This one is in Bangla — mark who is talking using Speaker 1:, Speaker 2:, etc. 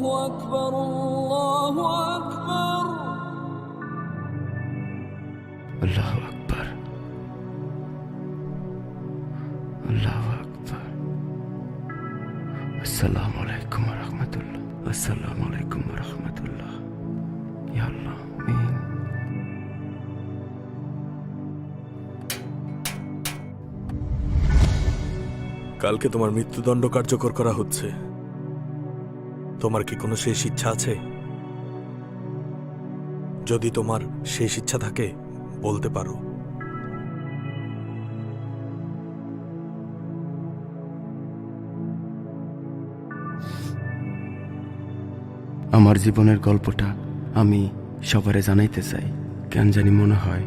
Speaker 1: أكبر الله أكبر
Speaker 2: আল্লাহু আকবার, আল্লাহু আকবার। আসসালামু আলাইকুম ওয়া রাহমাতুল্লাহ, আসসালামু আলাইকুম ওয়া রাহমাতুল্লাহ। ইয়া আল্লাহ, আমিন।
Speaker 3: কালকে তোমার মৃত্যুদণ্ড কার্যকর করা হচ্ছে। তোমার কি কোনো শেষ ইচ্ছা আছে? যদি তোমার শেষ ইচ্ছা থাকে বলতে পারো।
Speaker 2: আমার জীবনের গল্পটা আমি সবারে জানাইতে চাই। কেন জানি মনে হয়